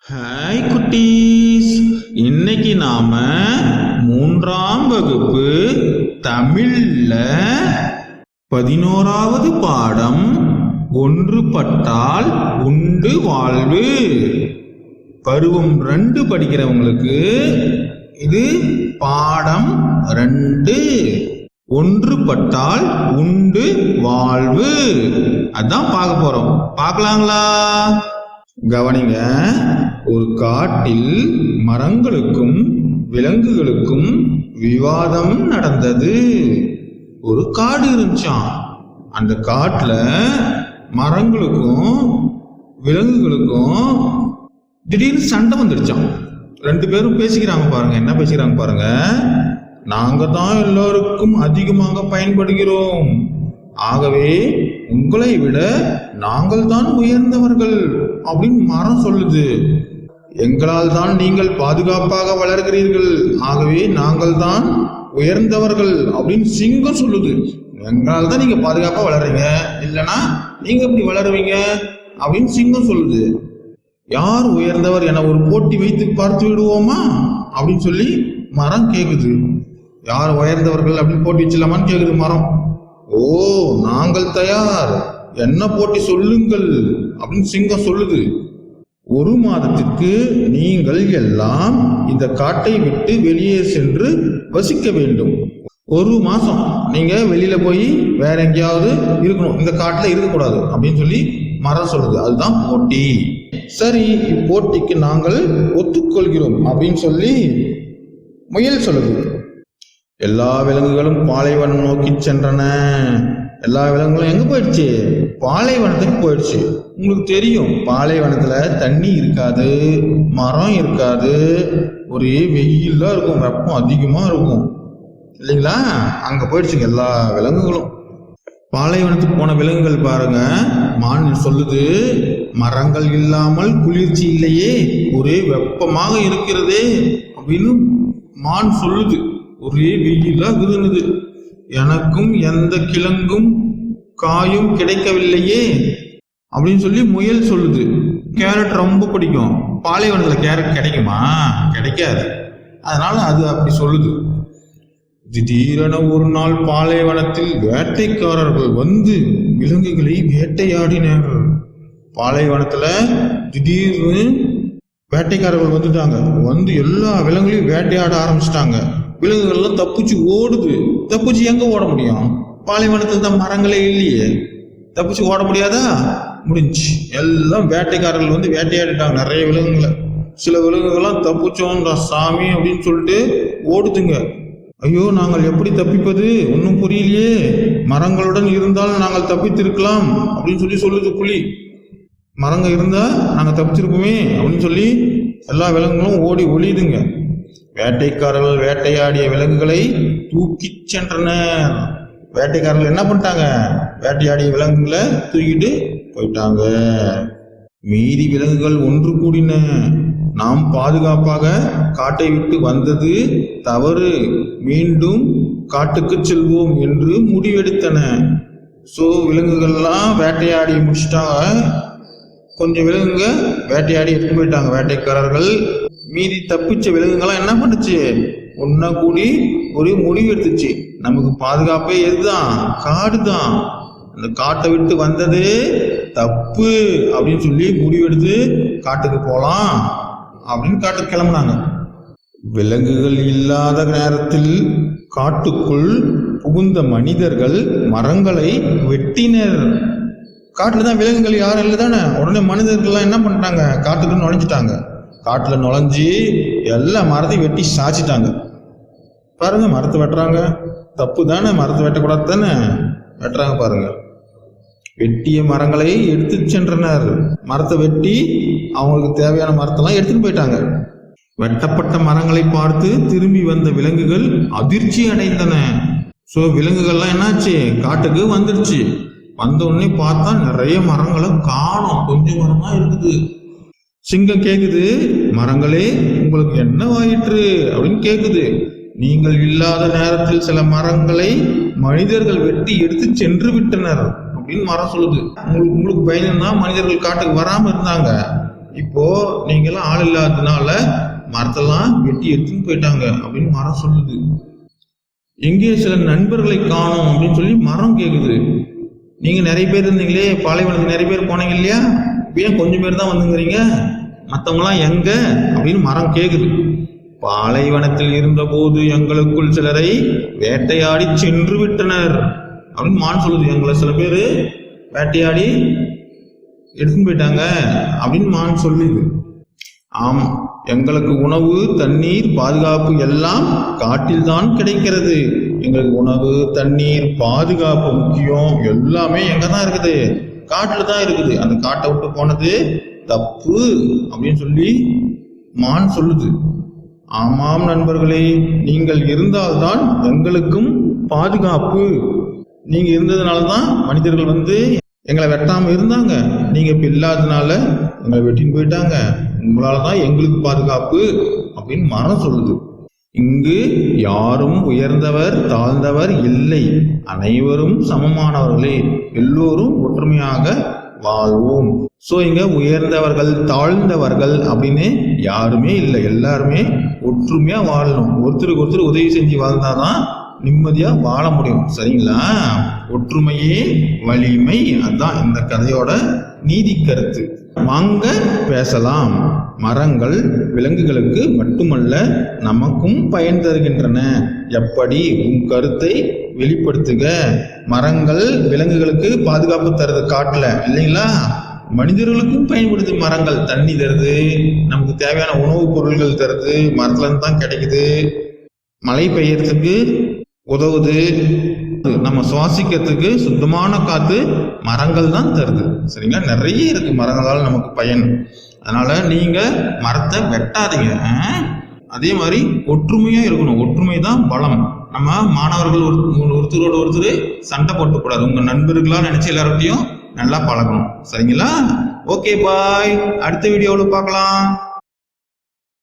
Hi குட்டீஸ், இன்னைக்கு நாம 3ஆம் வகுப்பு தமிழ்ல 11வது பாடம் ஒன்றுபட்டால் உண்டு வாழ்வு. பருவம் 2 படிக்கிறவங்களுக்கு இது பாடம் 2. ஒன்றுபட்டால் உண்டு வாழ்வு, அதான் பார்க்க போறோம். பார்க்கலாங்களா? கவனிங்க. ஒரு காட்டில் மரங்களுக்கும் விலங்குகளுக்கும் விவாதம் நடந்தது. ஒரு காடு இருந்துச்சாம். அந்த காட்டுல மரங்களுக்கும் விலங்குகளுக்கும் திடீர்னு சண்டை வந்துடுச்சாம். 2 பேரும் பேசிக்கிறாங்க பாருங்க. என்ன பேசிக்கிறாங்க பாருங்க. நாங்க தான் எல்லாருக்கும் அதிகமாக பயன்படுகிறோம், ஆகவே உங்களை விட நாங்கள் தான் உயர்ந்தவர்கள் அப்படின்னு மரம் சொல்லுது. எங்களால் தான் நீங்கள் பாதுகாப்பாக வளர்கிறீர்கள், ஆகவே நாங்கள் தான் உயர்ந்தவர்கள் அப்படின்னு சிங்கம் சொல்லுது. எங்களால் தான் நீங்க பாதுகாப்பா வளர்றீங்க, இல்லைன்னா நீங்க எப்படி வளருவீங்க அப்படின்னு சிங்கம் சொல்லுது. யார் உயர்ந்தவர் என ஒரு போட்டி வைத்து பார்த்து விடுவோமா அப்படின்னு சொல்லி மரம் கேக்குது. யார் உயர்ந்தவர்கள் அப்படின்னு போட்டி வச்சிடலாமான்னு கேக்குது மரம். ஓ, நாங்கள் தயார், என்ன போட்டி சொல்லுங்கள் அப்படின்னு சிங்கம் சொல்லுது. 1 மாதத்திற்கு நீங்கள் எல்லாம் இந்த காட்டை விட்டு வெளியே சென்று வசிக்க வேண்டும். 1 மாசம் நீங்க வெளியில போய் வேற எங்கேயாவது இருக்கணும், இந்த காட்டுல இருக்கக்கூடாது அப்படின்னு சொல்லி மரம் சொல்லுது. அதுதான் போட்டி. சரி, இப்போட்டிக்கு நாங்கள் ஒத்துக்கொள்கிறோம் அப்படின்னு சொல்லி முயல் சொல்லுது. எல்லா விலங்குகளும் பாலைவனம் நோக்கி சென்றன. எல்லா விலங்குகளும் எங்க போயிடுச்சு? பாலைவனத்துக்கு போயிடுச்சு. உங்களுக்கு தெரியும், பாலைவனத்துல தண்ணி இருக்காது, மரம் இருக்காது, ஒரே வெயிலா இருக்கும், வெப்பம் அதிகமா இருக்கும் இல்லைங்களா? அங்க போயிடுச்சுங்க எல்லா விலங்குகளும். பாலைவனத்துக்கு போன விலங்குகள் பாருங்க. மான் சொல்லுது, மரங்கள் இல்லாமல் குளிர்ச்சி இல்லையே, ஒரே வெப்பமாக இருக்கிறதே அப்படின்னு மான் சொல்லுது. ஒரே வெயிலா குதுனுது, எனக்கும் எந்த கிழங்கும் காயும் கிடைக்கவில்லையே அப்படின்னு சொல்லி முயல் சொல்லுது. கேரட் ரொம்ப பிடிக்கும், பாலைவனத்துல கேரட் கிடைக்குமா? கிடைக்காது. அதனால அது அப்படி சொல்லுது. திடீரென ஒரு நாள் பாலைவனத்தில் வேட்டைக்காரர்கள் வந்து விலங்குகளை வேட்டையாடினர். பாலைவனத்துல திடீர்னு வேட்டைக்காரர்கள் வந்துட்டாங்க. வந்து எல்லா விலங்குகளையும் வேட்டையாட ஆரம்பிச்சிட்டாங்க. விலங்குகள்லாம் தப்பிச்சு ஓடுது. தப்பிச்சு எங்க ஓட முடியும்? பாலைவனத்தில் தான் மரங்களே இல்லையே, தப்பிச்சு ஓட முடியாதா? முடிஞ்சு. எல்லாம் வேட்டைக்காரர்கள் வந்து வேட்டையாடிட்டாங்க நிறைய விலங்குகளை. சில விலங்குகள்லாம் தப்பிச்சோம்டா சாமி அப்படின்னு சொல்லிட்டு ஓடுதுங்க. ஐயோ, நாங்கள் எப்படி தப்பிப்பது ஒன்றும் புரியலையே, மரங்களுடன் இருந்தால் நாங்கள் தப்பித்திருக்கலாம் அப்படின்னு சொல்லுது புலி. மரங்க இருந்தா நாங்க தப்பிச்சிருப்போமே அப்படின்னு சொல்லி எல்லா விலங்குகளும் ஓடி ஒளியுதுங்க. வேட்டைக்காரர்கள் வேட்டையாடிய விலங்குகளை தூக்கி சென்றனர். வேட்டைக்காரர்கள் என்ன பண்ணிட்டாங்க? வேட்டையாடிய விலங்குகளை தூக்கிட்டு போயிட்டாங்க. மீதி விலங்குகள் ஒன்று கூடின. நாம் பாதுகாப்பாக காட்டை விட்டு வந்தது தவறு, மீண்டும் காட்டுக்கு செல்வோம் என்று முடிவெடுத்தன. சோ விலங்குகள்லாம் வேட்டையாடி முடிச்சிட்டாங்க. கொஞ்சம் விலங்குங்க வேட்டையாடி எடுத்து போயிட்டாங்க வேட்டைக்காரர்கள். மீதி தப்பிச்ச விலங்குகள்லாம் என்ன பண்ணுச்சு? ஒன்னா கூடி ஒரு முடிவு எடுத்துச்சு, நமக்கு பாதுகாப்பே எதுதான்? காடு தான். அந்த காட்டை விட்டு வந்தது தப்பு அப்படின்னு சொல்லி முடிவெடுத்து காட்டுக்கு போலாம் அப்படின்னு காட்டுக்கு கிளம்புனாங்க. விலங்குகள் இல்லாத நேரத்தில் காட்டுக்குள் புகுந்த மனிதர்கள் மரங்களை வெட்டினர். காட்டுல தான் விலங்குகள் யாரும் இல்லை தானே. உடனே மனிதர்கள்லாம் என்ன பண்ணிட்டாங்க? காட்டுக்குள்ள நுழைஞ்சிட்டாங்க. காட்டுல நுழைஞ்சி எல்லா மரத்தையும் வெட்டி சாய்ச்சிட்டாங்க. பாருங்க, மரத்தை வெட்டுறாங்க, தப்பு தானே? மரத்தை வெட்டக்கூடாது தானே? வெட்டுறாங்க பாருங்க. வெட்டிய மரங்களை எடுத்து சென்றனர். மரத்தை வெட்டி அவங்களுக்கு தேவையான மரத்தெல்லாம் எடுத்துட்டு போயிட்டாங்க. வெட்டப்பட்ட மரங்களை பார்த்து திரும்பி வந்த விலங்குகள் அதிர்ச்சி அடைந்தன. சோ விலங்குகள்லாம் என்னாச்சு? காட்டுக்கு வந்துடுச்சு. வந்த உடனே பார்த்தா நிறைய மரங்களை காணோம், கொஞ்சம் மரம் தான் இருக்குது. சிங்கம் கேக்குது, மரங்களே உங்களுக்கு என்னவாயிற்று அப்படின்னு கேக்குது. நீங்கள் இல்லாத நேரத்தில் சில மரங்களை மனிதர்கள் வெட்டி எடுத்து சென்று விட்டனர் அப்படின்னு மரம் சொல்லுது. உங்களுக்கு பயணம்னா மனிதர்கள் காட்டுக்கு வராம இருந்தாங்க, இப்போ நீங்க எல்லாம் ஆள் இல்லாததுனால மரத்தெல்லாம் வெட்டி எடுத்துன்னு போயிட்டாங்க அப்படின்னு மரம் சொல்லுது. எங்கே சில நண்பர்களை காணோம் அப்படின்னு சொல்லி மரம் கேக்குது. நீங்க நிறைய பேர் இருந்தீங்களே, பாலைவனத்துக்கு நிறைய பேர் போனீங்க இல்லையா, ஏன் கொஞ்சம் பேர் தான் வந்துங்கிறீங்க, மற்றவங்களாம் எங்க அப்படின்னு மரம் கேக்குது. பாலைவனத்தில் இருந்த போது எங்களுக்குள் சிலரை வேட்டையாடி சென்று விட்டனர் அப்படின்னு மான் சொல்லுது. எங்களை சில பேர் வேட்டையாடி எடுத்துன்னு போயிட்டாங்க அப்படின்னு மான் சொல்லுது. ஆம், எங்களுக்கு உணவு, தண்ணீர், பாதுகாப்பு எல்லாம் காட்டில் தான் கிடைக்கிறது. எங்களுக்கு உணவு, தண்ணீர், பாதுகாப்பு முக்கியம், எல்லாமே எங்க தான் இருக்குது, காட்டுல தான் இருக்குது. அந்த காட்டை விட்டு போனது தப்பு அப்படின்னு சொல்லி மான் சொல்லுது. ஆமாம் நண்பர்களே, நீங்கள் இருந்தால்தான் எங்களுக்கும் பாதுகாப்பு. நீங்க இருந்ததுனாலதான் மனிதர்கள் வந்து எங்களை வெட்டாம இருந்தாங்க. நீங்க இப்ப இல்லாததுனால எங்களை வெட்டின்னு போயிட்டாங்க. உங்களாலதான் எங்களுக்கு பாதுகாப்பு அப்படின்னு மரம் சொல்லுது. இங்கு யாரும் உயர்ந்தவர் தாழ்ந்தவர் இல்லை, அனைவரும் சமமானவர்களே, எல்லோரும் ஒற்றுமையாக வாழ்வோம். சோ இங்க உயர்ந்தவர்கள் தாழ்ந்தவர்கள் அப்படின்னு யாருமே இல்லை, எல்லாருமே ஒற்றுமையா வாழணும். ஒருத்தருக்கு ஒருத்தர் உதவி செஞ்சு வாழ்ந்தாதான் நிம்மதியா வாழ முடியும். சரிங்களா? ஒற்றுமையே வலிமை, அதுதான் இந்த கதையோட நீதி கருத்து. வாங்க பேசலாம். மரங்கள் விலங்குகளுக்கு மட்டுமல்ல நமக்கும் பயன் தருகின்றன. எப்படி? உன் கருத்தை வெளிப்படுத்துக. மரங்கள் விலங்குகளுக்கு பாதுகாப்பு தருது காட்டுல இல்லைங்களா? மனிதர்களுக்கும் பயன்படுது. மரங்கள் தண்ணி தருது, நமக்கு தேவையான உணவுப் பொருள்கள் தருது, மரத்துல இருந்து தான் கிடைக்குது. மழை பெய்யறதுக்கு உதவுது. நம்ம சுவாசிக்கிறதுக்கு சுத்தமான காத்து மரங்கள் தான் தருது. சரிங்களா? நிறைய இருக்கு மரங்களால் நமக்கு பயன். அதனால நீங்க மரத்தை வெட்டாதீங்க. அதே மாதிரி ஒற்றுமையா இருக்கணும். ஒற்றுமை தான் பலம். நம்ம மாணவர்கள் ஒருத்தரோட ஒருத்தர் சண்டை போட்டுக்கூடாது. உங்க நண்பர்களா நினைச்சு எல்லார்கிட்டையும் நல்லா பழகணும். சரிங்களா? ஓகே, பாய். அடுத்த வீடியோவில் பார்க்கலாம்.